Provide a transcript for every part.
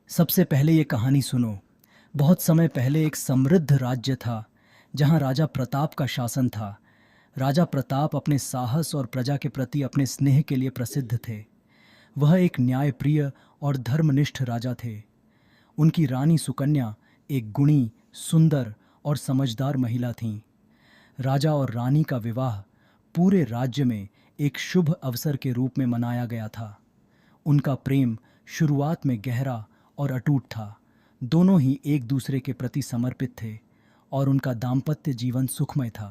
सबसे पहले ये कहानी सुनो। बहुत समय पहले एक समृद्ध राज्य था जहाँ राजा प्रताप का शासन था। राजा प्रताप अपने साहस और प्रजा के प्रति अपने स्नेह के लिए प्रसिद्ध थे। वह एक न्यायप्रिय और धर्मनिष्ठ राजा थे। उनकी रानी सुकन्या एक गुणी, सुंदर और समझदार महिला थीं। राजा और रानी का विवाह पूरे राज्य में एक शुभ अवसर के रूप में मनाया गया था। उनका प्रेम शुरुआत में गहरा और अटूट था। दोनों ही एक दूसरे के प्रति समर्पित थे और उनका दाम्पत्य जीवन सुखमय था।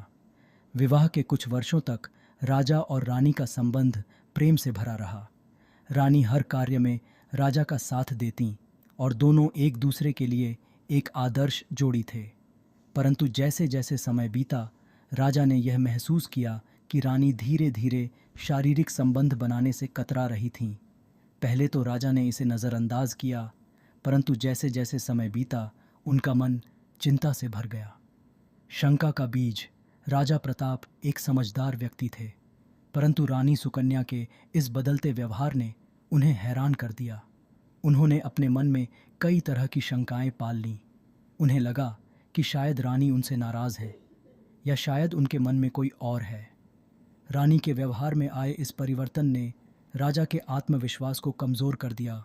विवाह के कुछ वर्षों तक राजा और रानी का संबंध प्रेम से भरा रहा। रानी हर कार्य में राजा का साथ देती और दोनों एक दूसरे के लिए एक आदर्श जोड़ी थे। परंतु जैसे जैसे समय बीता, राजा ने यह महसूस किया कि रानी धीरे धीरे शारीरिक संबंध बनाने से कतरा रही थीं। पहले तो राजा ने इसे नज़रअंदाज किया, परंतु जैसे जैसे समय बीता उनका मन चिंता से भर गया। शंका का बीज। राजा प्रताप एक समझदार व्यक्ति थे, परंतु रानी सुकन्या के इस बदलते व्यवहार ने उन्हें हैरान कर दिया। उन्होंने अपने मन में कई तरह की शंकाएं पाल लीं। उन्हें लगा कि शायद रानी उनसे नाराज़ है या शायद उनके मन में कोई और है। रानी के व्यवहार में आए इस परिवर्तन ने राजा के आत्मविश्वास को कमज़ोर कर दिया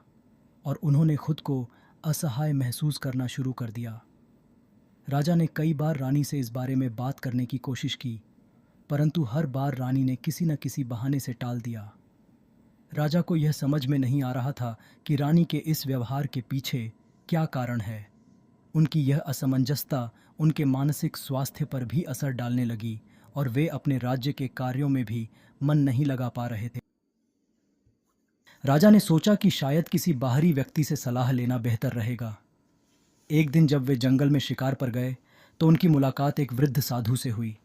और उन्होंने खुद को असहाय महसूस करना शुरू कर दिया। राजा ने कई बार रानी से इस बारे में बात करने की कोशिश की, परंतु हर बार रानी ने किसी न किसी बहाने से टाल दिया। राजा को यह समझ में नहीं आ रहा था कि रानी के इस व्यवहार के पीछे क्या कारण है। उनकी यह असमंजसता उनके मानसिक स्वास्थ्य पर भी असर डालने लगी और वे अपने राज्य के कार्यों में भी मन नहीं लगा पा रहे थे। राजा ने सोचा कि शायद किसी बाहरी व्यक्ति से सलाह लेना बेहतर रहेगा। एक दिन जब वे जंगल में शिकार पर गए तो उनकी मुलाकात एक वृद्ध साधु से हुई।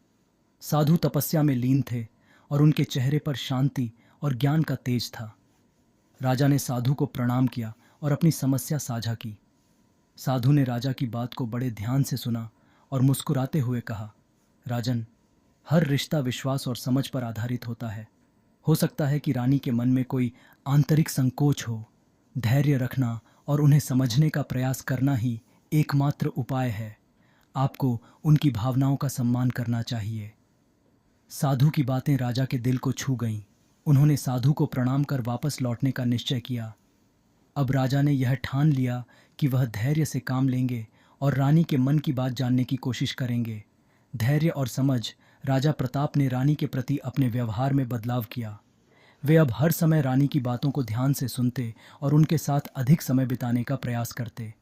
साधु तपस्या में लीन थे और उनके चेहरे पर शांति और ज्ञान का तेज था। राजा ने साधु को प्रणाम किया और अपनी समस्या साझा की। साधु ने राजा की बात को बड़े ध्यान से सुना और मुस्कुराते हुए कहा, राजन, हर रिश्ता विश्वास और समझ पर आधारित होता है। हो सकता है कि रानी के मन में कोई आंतरिक संकोच हो। धैर्य रखना और उन्हें समझने का प्रयास करना ही एकमात्र उपाय है। आपको उनकी भावनाओं का सम्मान करना चाहिए। साधु की बातें राजा के दिल को छू गईं। उन्होंने साधु को प्रणाम कर वापस लौटने का निश्चय किया। अब राजा ने यह ठान लिया कि वह धैर्य से काम लेंगे और रानी के मन की बात जानने की कोशिश करेंगे। धैर्य और समझ। राजा प्रताप ने रानी के प्रति अपने व्यवहार में बदलाव किया। वे अब हर समय रानी की बातों को ध्यान से सुनते और उनके साथ अधिक समय बिताने का प्रयास करते।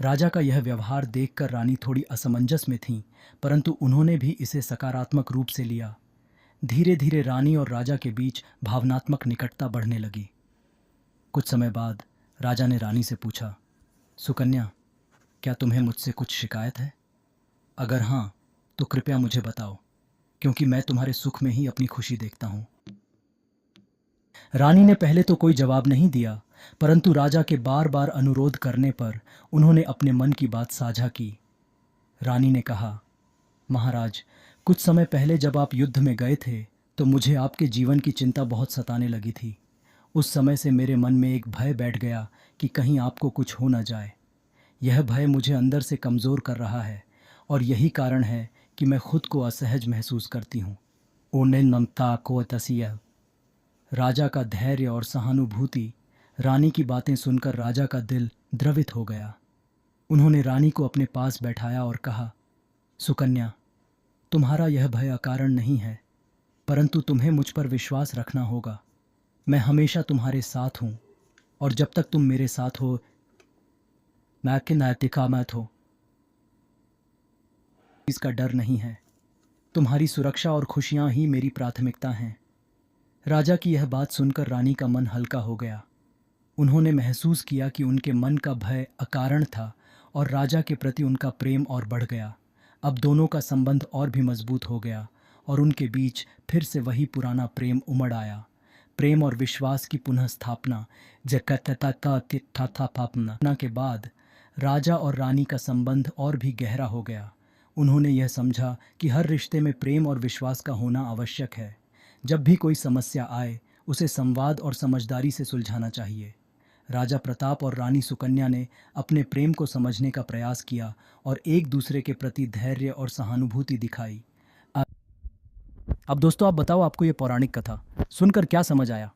राजा का यह व्यवहार देखकर रानी थोड़ी असमंजस में थीं, परंतु उन्होंने भी इसे सकारात्मक रूप से लिया। धीरे धीरे रानी और राजा के बीच भावनात्मक निकटता बढ़ने लगी। कुछ समय बाद राजा ने रानी से पूछा, सुकन्या, क्या तुम्हें मुझसे कुछ शिकायत है? अगर हाँ, तो कृपया मुझे बताओ, क्योंकि मैं तुम्हारे सुख में ही अपनी खुशी देखता हूँ। रानी ने पहले तो कोई जवाब नहीं दिया, परंतु राजा के बार बार अनुरोध करने पर उन्होंने अपने मन की बात साझा की। रानी ने कहा, महाराज, कुछ समय पहले जब आप युद्ध में गए थे तो मुझे आपके जीवन की चिंता बहुत सताने लगी थी। उस समय से मेरे मन में एक भय बैठ गया कि कहीं आपको कुछ हो न जाए। यह भय मुझे अंदर से कमज़ोर कर रहा है और यही कारण है कि मैं खुद को असहज महसूस करती हूँ। ओने नमता को तसिया। राजा का धैर्य और सहानुभूति। रानी की बातें सुनकर राजा का दिल द्रवित हो गया। उन्होंने रानी को अपने पास बैठाया और कहा, सुकन्या, तुम्हारा यह भय अकारण नहीं है, परंतु तुम्हें मुझ पर विश्वास रखना होगा। मैं हमेशा तुम्हारे साथ हूँ और जब तक तुम मेरे साथ हो, मैं कि नैतिका मत हो, इसका डर नहीं है। तुम्हारी सुरक्षा और खुशियाँ ही मेरी प्राथमिकता हैं। राजा की यह बात सुनकर रानी का मन हल्का हो गया। उन्होंने महसूस किया कि उनके मन का भय अकारण था और राजा के प्रति उनका प्रेम और बढ़ गया। अब दोनों का संबंध और भी मजबूत हो गया और उनके बीच फिर से वही पुराना प्रेम उमड़ आया। प्रेम और विश्वास की पुनः स्थापना। जगत के बाद राजा और रानी का संबंध और भी गहरा हो गया। उन्होंने यह समझा कि हर रिश्ते में प्रेम और विश्वास का होना आवश्यक है। जब भी कोई समस्या आए, उसे संवाद और समझदारी से सुलझाना चाहिए। राजा प्रताप और रानी सुकन्या ने अपने प्रेम को समझने का प्रयास किया और एक दूसरे के प्रति धैर्य और सहानुभूति दिखाई। अब दोस्तों आप बताओ, आपको ये पौराणिक कथा सुनकर क्या समझ आया?